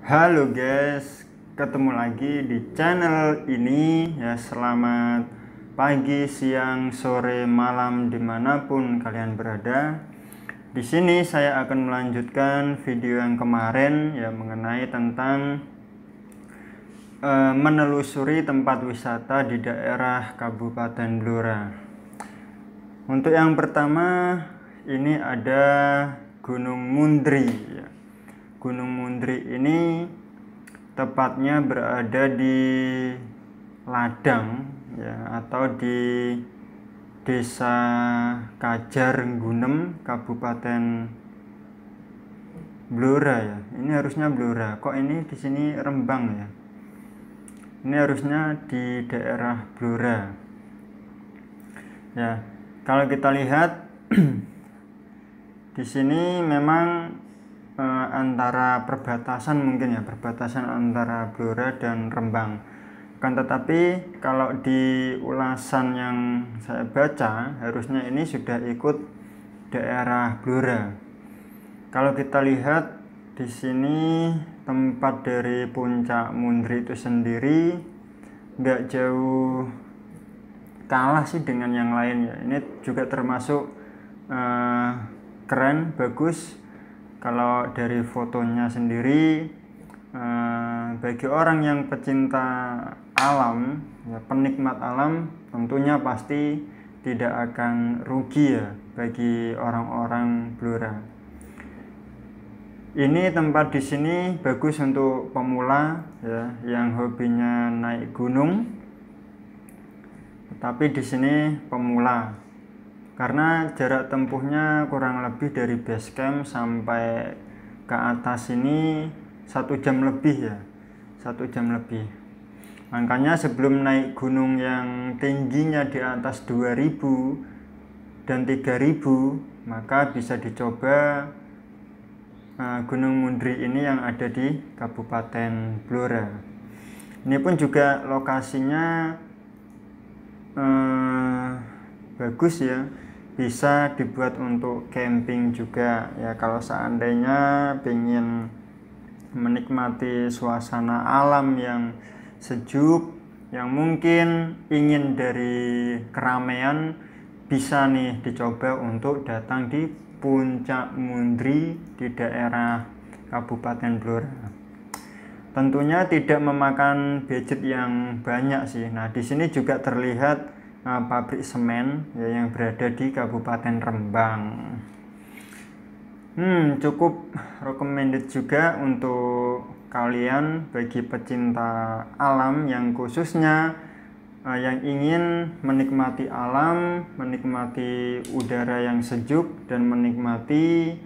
Halo guys, ketemu lagi di channel ini ya. Selamat pagi, siang, sore, malam dimanapun kalian berada. Di sini saya akan melanjutkan video yang kemarin ya, mengenai tentang menelusuri tempat wisata di daerah Kabupaten Blora. Untuk yang pertama ini ada Gunung Mundri ya. Gunung Mundri ini tepatnya berada di Ladang ya, atau di Desa Kajar Gunem, Kabupaten Blora ya. Ini harusnya Blora. Kok ini di sini Rembang ya? Ini harusnya di daerah Blora. Ya, kalau kita lihat di sini memang antara perbatasan mungkin ya, perbatasan antara Blora dan Rembang. Kan tetapi kalau di ulasan yang saya baca harusnya ini sudah ikut daerah Blora. Kalau kita lihat di sini tempat dari puncak Mundri itu sendiri nggak jauh kalah sih dengan yang lain ya. Ini juga termasuk keren, bagus. Kalau dari fotonya sendiri, bagi orang yang pecinta alam ya, penikmat alam, tentunya pasti tidak akan rugi ya bagi orang-orang Blora. Ini tempat di sini bagus untuk pemula ya, yang hobinya naik gunung. Tapi di sini pemula, karena jarak tempuhnya kurang lebih dari base camp sampai ke atas ini 1 jam lebih ya, 1 jam lebih. Makanya sebelum naik gunung yang tingginya di atas 2000 dan 3000, maka bisa dicoba Gunung Mundri ini yang ada di Kabupaten Blora. Ini pun juga lokasinya bagus ya, bisa dibuat untuk camping juga ya. Kalau seandainya ingin menikmati suasana alam yang sejuk, yang mungkin ingin dari keramaian, bisa nih dicoba untuk datang di puncak Mundri di daerah Kabupaten Blora. Tentunya tidak memakan budget yang banyak sih. Nah, di sini juga terlihat pabrik semen ya, yang berada di Kabupaten Rembang. Cukup recommended juga untuk kalian bagi pecinta alam yang khususnya yang ingin menikmati alam, menikmati udara yang sejuk, dan menikmati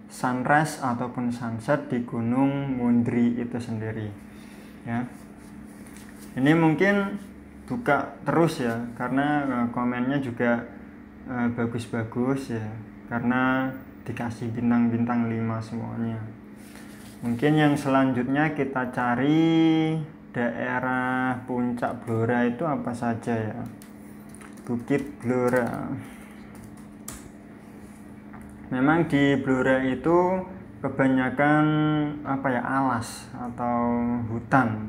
sunrise ataupun sunset di Gunung Mundri itu sendiri ya. Ini mungkin buka terus ya, karena komennya juga bagus-bagus ya, karena dikasih bintang-bintang 5 semuanya. Mungkin yang selanjutnya kita cari daerah puncak Blora itu apa saja ya. Bukit Blora. Memang di Blora itu kebanyakan alas atau hutan.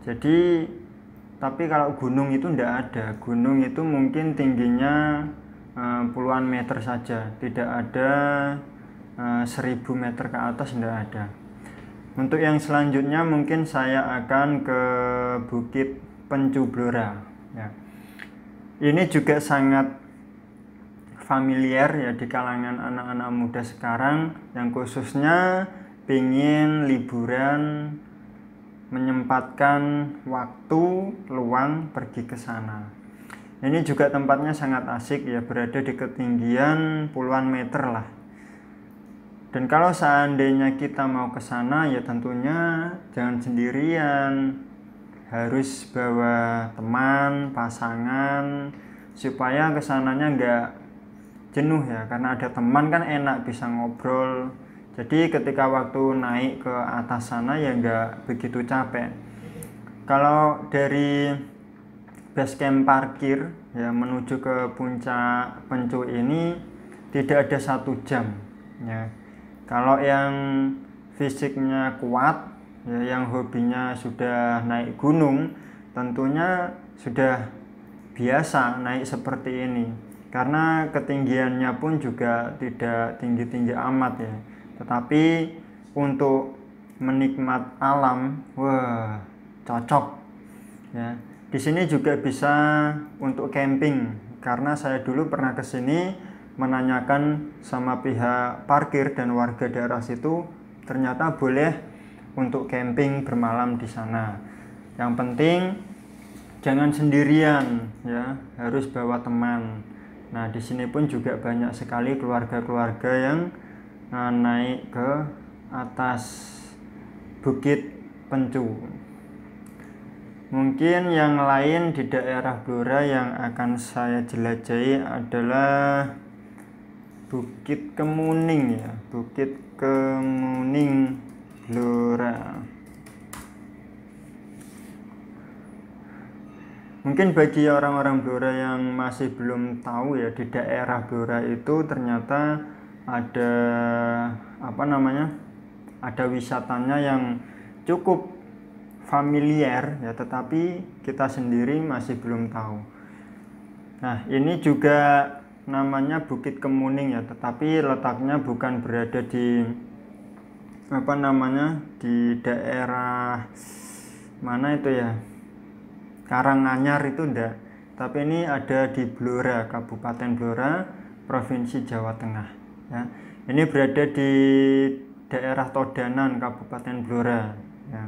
Jadi tapi kalau gunung itu tidak ada. Gunung itu mungkin tingginya puluhan meter saja, tidak ada 1000 meter ke atas, tidak ada. Untuk yang selanjutnya mungkin saya akan ke Bukit Pencu Blora ya. Ini juga sangat familiar ya di kalangan anak-anak muda sekarang yang khususnya ingin liburan, menyempatkan waktu luang pergi ke sana. Ini juga tempatnya sangat asik ya, berada di ketinggian puluhan meter lah. Dan kalau seandainya kita mau ke sana ya tentunya jangan sendirian, harus bawa teman, pasangan, supaya kesananya nggak jenuh ya, karena ada teman kan enak, bisa ngobrol. Jadi ketika waktu naik ke atas sana ya nggak begitu capek. Kalau dari base camp parkir ya menuju ke puncak Pencu ini tidak ada 1 jam ya. Kalau yang fisiknya kuat, ya, yang hobinya sudah naik gunung, tentunya sudah biasa naik seperti ini. Karena ketinggiannya pun juga tidak tinggi-tinggi amat ya. Tetapi untuk menikmat alam, wah, cocok. Ya. Di sini juga bisa untuk camping, karena saya dulu pernah ke sini menanyakan sama pihak parkir dan warga daerah situ, ternyata boleh untuk camping bermalam di sana. Yang penting jangan sendirian ya, harus bawa teman. Nah, di sini pun juga banyak sekali keluarga-keluarga yang naik ke atas Bukit Pencu. Mungkin yang lain di daerah Blora yang akan saya jelajahi adalah Bukit Kemuning ya, Bukit Kemuning Blora. Mungkin bagi orang-orang Blora yang masih belum tahu ya, di daerah Blora itu ternyata ada ada wisatanya yang cukup familiar ya, tetapi kita sendiri masih belum tahu. Nah, ini juga namanya Bukit Kemuning ya, tetapi letaknya bukan berada di di daerah mana itu ya, Karanganyar itu enggak, tapi ini ada di Blora, Kabupaten Blora, Provinsi Jawa Tengah ya. Ini berada di daerah Todanan, Kabupaten Blora ya.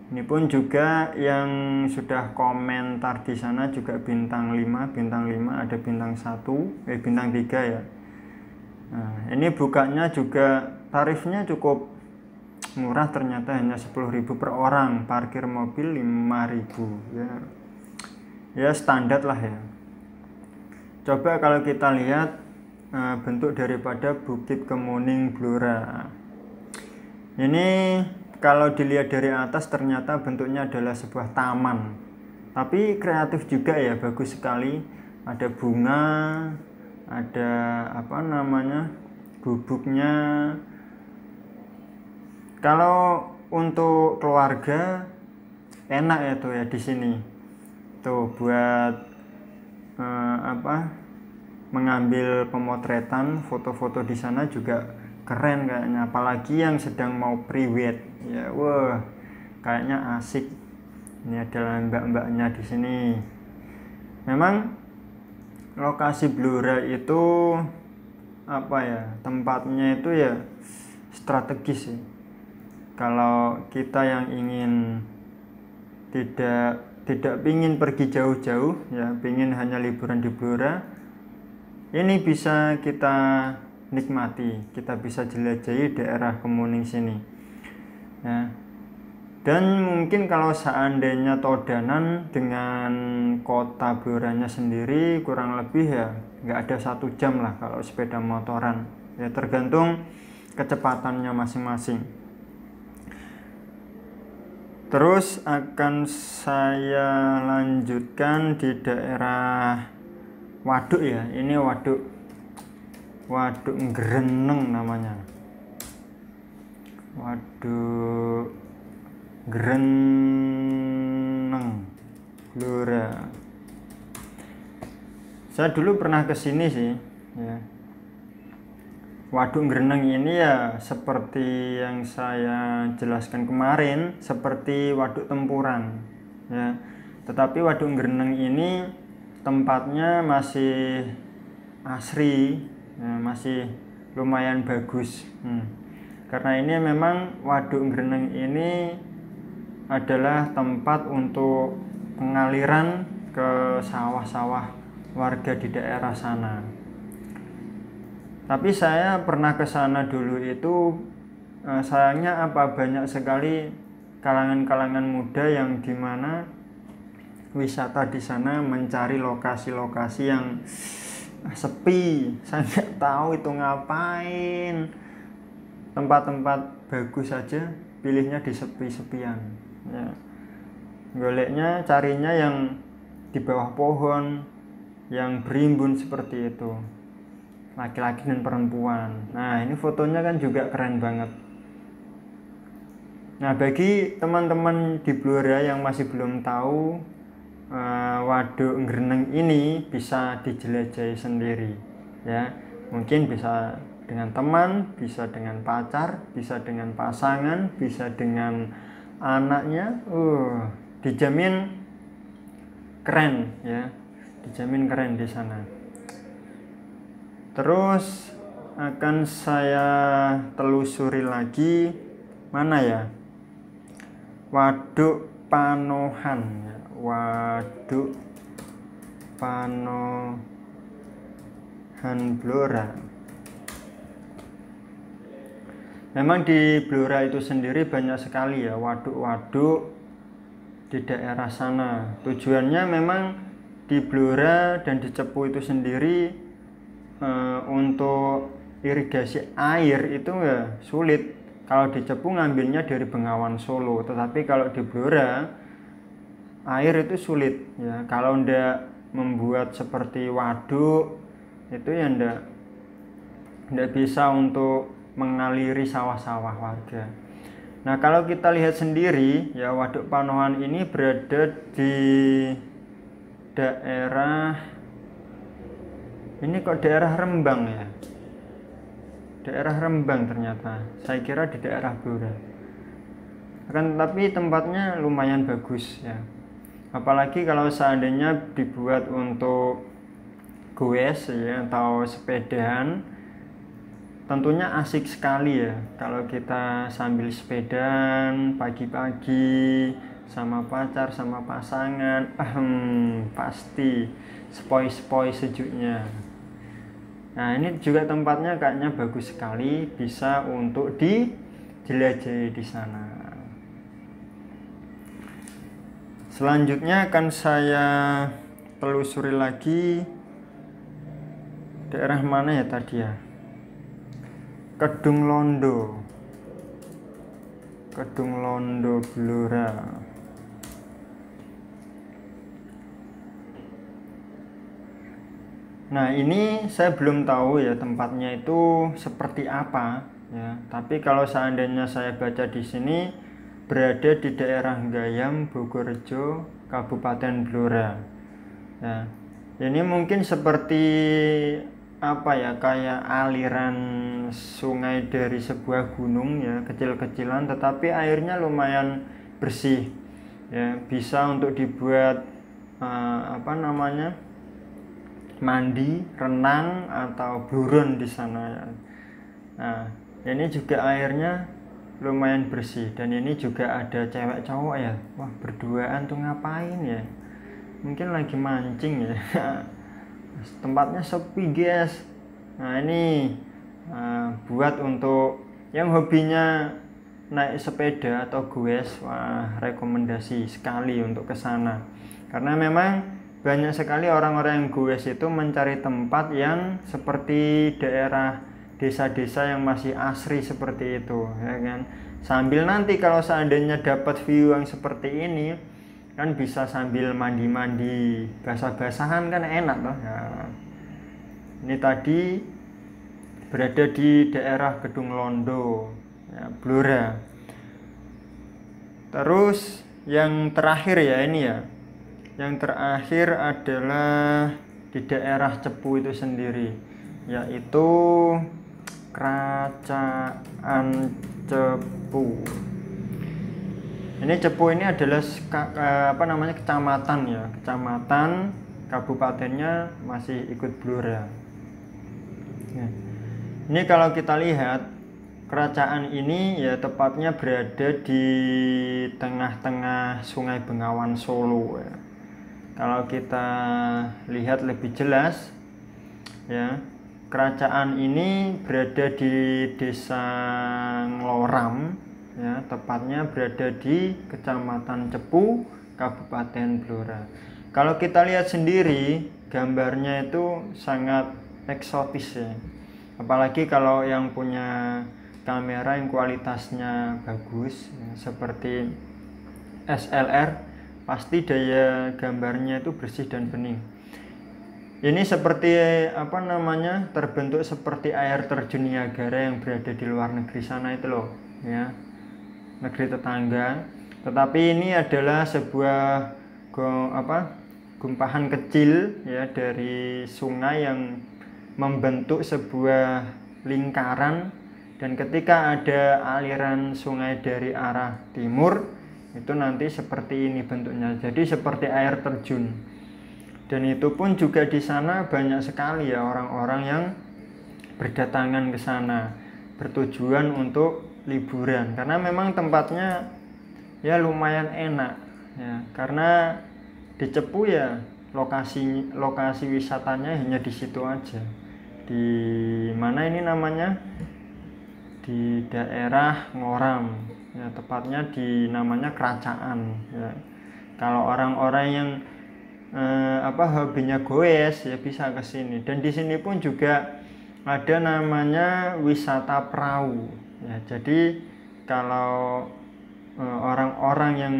Ini pun juga yang sudah komentar di sana juga bintang 5, ada bintang 1, bintang 3 ya. Nah, ini bukanya juga tarifnya cukup murah, ternyata hanya 10.000 per orang, parkir mobil 5.000 ya. Ya standar lah ya. Coba kalau kita lihat bentuk daripada Bukit Kemuning Blora. Ini kalau dilihat dari atas ternyata bentuknya adalah sebuah taman, tapi kreatif juga ya, bagus sekali. Ada bunga, ada gubuknya. Kalau untuk keluarga enak ya tuh ya di sini tuh buat mengambil pemotretan, foto-foto di sana juga keren kayaknya, apalagi yang sedang mau priwet ya. Wah, kayaknya asik. Ini adalah mbak-mbaknya di sini. Memang lokasi Blora itu tempatnya itu ya strategis sih. Kalau kita yang ingin tidak ingin pergi jauh-jauh ya, ingin hanya liburan di Blora, ini bisa kita nikmati, kita bisa jelajahi daerah Kemuning sini ya. Dan mungkin kalau seandainya Todanan dengan kota Bloranya sendiri kurang lebih ya nggak ada 1 jam lah kalau sepeda motoran ya, tergantung kecepatannya masing-masing. Terus akan saya lanjutkan di daerah Waduk ya. Ini Waduk Ngreneng namanya. Waduk Ngreneng Blora. Saya dulu pernah ke sini sih ya. Waduk Ngreneng ini ya seperti yang saya jelaskan kemarin, seperti Waduk Tempuran ya. Tetapi Waduk Ngreneng ini tempatnya masih asri ya, masih lumayan bagus. Karena ini memang Waduk Ngreneng ini adalah tempat untuk pengaliran ke sawah-sawah warga di daerah sana. Tapi saya pernah ke sana dulu itu, sayangnya banyak sekali kalangan-kalangan muda yang dimana wisata di sana mencari lokasi-lokasi yang sepi. Saya nggak tahu itu ngapain. Tempat-tempat bagus saja pilihnya di sepi-sepian ya. Goleknya, carinya yang di bawah pohon yang berimbun seperti itu, laki-laki dan perempuan. Nah, ini fotonya kan juga keren banget. Nah, bagi teman-teman di Blora yang masih belum tahu, waduk Ngreneng ini bisa dijelajahi sendiri ya. Mungkin bisa dengan teman, bisa dengan pacar, bisa dengan pasangan, bisa dengan anaknya. Dijamin keren ya. Dijamin keren di sana. Terus akan saya telusuri lagi mana ya? Waduk Panohan ya. Waduk Panohan Blora. Memang di Blora itu sendiri banyak sekali ya waduk-waduk di daerah sana. Tujuannya memang di Blora dan di Cepu itu sendiri untuk irigasi air itu ya sulit. Kalau di Cepu ngambilnya dari Bengawan Solo, tetapi kalau di Blora air itu sulit ya. Kalau ndak membuat seperti waduk itu ya ndak bisa untuk mengaliri sawah-sawah warga. Nah, kalau kita lihat sendiri ya, Waduk Panohan ini berada di daerah ini kok daerah Rembang ya. Daerah Rembang ternyata. Saya kira di daerah Blora. Tapi tempatnya lumayan bagus ya. Apalagi kalau seandainya dibuat untuk goes ya atau sepedaan, tentunya asik sekali ya kalau kita sambil sepedaan pagi-pagi sama pacar, sama pasangan. Pasti sepoi-sepoi sejuknya. Nah, ini juga tempatnya kayaknya bagus sekali, bisa untuk dijelajahi di sana. Selanjutnya akan saya telusuri lagi daerah mana ya tadi ya? Kedung Londo Blora. Nah, ini saya belum tahu ya tempatnya itu seperti apa ya. Tapi kalau seandainya saya baca di sini berada di daerah Gayam, Bogorejo, Kabupaten Blora. Ya. Ini mungkin seperti apa ya, kayak aliran sungai dari sebuah gunung ya, kecil-kecilan, tetapi airnya lumayan bersih ya, bisa untuk dibuat mandi, renang atau buron di sana ya. Nah, ini juga airnya lumayan bersih, dan ini juga ada cewek cowok ya. Wah, berduaan tuh ngapain ya? Mungkin lagi mancing ya. Tempatnya sepi guys. Nah, ini buat untuk yang hobinya naik sepeda atau goes, wah, rekomendasi sekali untuk ke sana. Karena memang banyak sekali orang-orang yang goes itu mencari tempat yang seperti daerah desa-desa yang masih asri seperti itu ya kan. Sambil nanti kalau seandainya dapat view yang seperti ini kan bisa sambil mandi-mandi, basah-basahan kan enak loh ya. Ini tadi berada di daerah Kedung Londo ya, Blora. Terus yang terakhir ya ini ya, yang terakhir adalah di daerah Cepu itu sendiri, yaitu Kerajaan Cepu. Ini Cepu ini adalah kecamatan ya, kecamatan, kabupatennya masih ikut Blora. Ya. Ini kalau kita lihat kerajaan ini ya tepatnya berada di tengah-tengah Sungai Bengawan Solo ya. Kalau kita lihat lebih jelas ya, kerajaan ini berada di Desa Ngloram ya, tepatnya berada di Kecamatan Cepu, Kabupaten Blora. Kalau kita lihat sendiri gambarnya itu sangat eksotis ya. Apalagi kalau yang punya kamera yang kualitasnya bagus ya, seperti SLR, pasti daya gambarnya itu bersih dan bening. Ini seperti terbentuk seperti air terjun Niagara yang berada di luar negeri sana itu loh ya. negeri tetangga. Tetapi ini adalah sebuah gumpahan kecil ya dari sungai yang membentuk sebuah lingkaran, dan ketika ada aliran sungai dari arah timur itu nanti seperti ini bentuknya, jadi seperti air terjun. Dan itu pun juga di sana banyak sekali ya orang-orang yang berdatangan ke sana bertujuan untuk liburan, karena memang tempatnya ya lumayan enak ya, karena di Cepu ya lokasi wisatanya hanya di situ aja. Di mana ini namanya, di daerah Ngoram ya, tepatnya di namanya Keracaan ya. Kalau orang-orang yang hobinya goes ya bisa ke sini. Dan di sini pun juga ada namanya wisata perahu ya. Jadi kalau orang-orang yang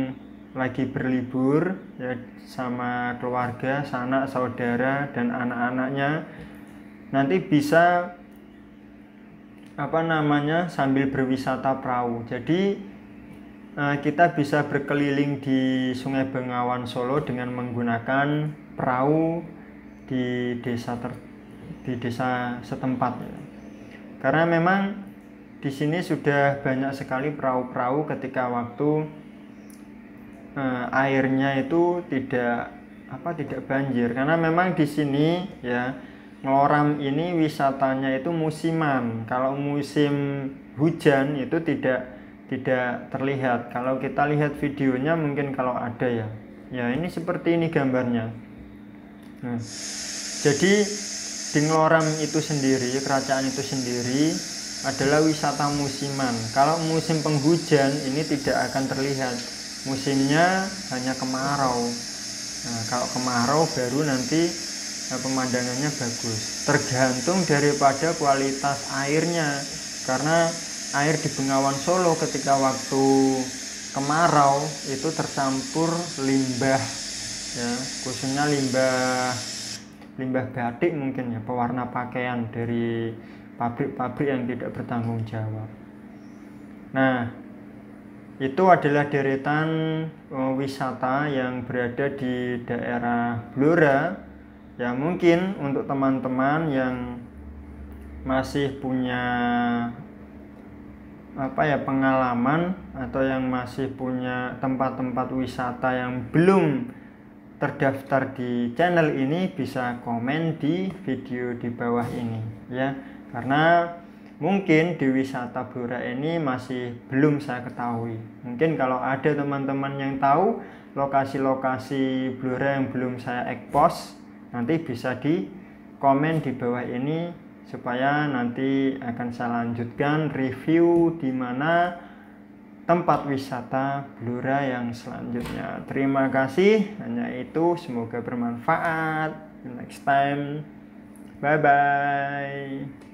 lagi berlibur ya sama keluarga, sanak saudara dan anak-anaknya, nanti bisa sambil berwisata perahu. Jadi kita bisa berkeliling di Sungai Bengawan Solo dengan menggunakan perahu di desa setempat ya. Karena memang di sini sudah banyak sekali perahu-perahu ketika waktu airnya itu tidak banjir, karena memang di sini ya Ngoram ini wisatanya itu musiman. Kalau musim hujan itu tidak terlihat. Kalau kita lihat videonya mungkin kalau ada ya ini seperti ini gambarnya. Nah, jadi di Ngoram itu sendiri, kerajaan itu sendiri adalah wisata musiman. Kalau musim penghujan ini tidak akan terlihat, musimnya hanya kemarau. Nah, kalau kemarau baru nanti pemandangannya bagus, tergantung daripada kualitas airnya. Karena air di Bengawan Solo ketika waktu kemarau itu tercampur limbah ya, khususnya limbah batik mungkin ya, pewarna pakaian dari pabrik-pabrik yang tidak bertanggung jawab. Nah, itu adalah deretan wisata yang berada di daerah Blora ya. Mungkin untuk teman-teman yang masih punya pengalaman atau yang masih punya tempat-tempat wisata yang belum terdaftar di channel ini, bisa komen di video di bawah ini ya, karena mungkin di wisata Blora ini masih belum saya ketahui. Mungkin kalau ada teman-teman yang tahu lokasi-lokasi Blora yang belum saya expose, nanti bisa di komen di bawah ini supaya nanti akan saya lanjutkan review di mana tempat wisata Blora yang selanjutnya. Terima kasih, hanya itu, semoga bermanfaat. Next time, bye bye.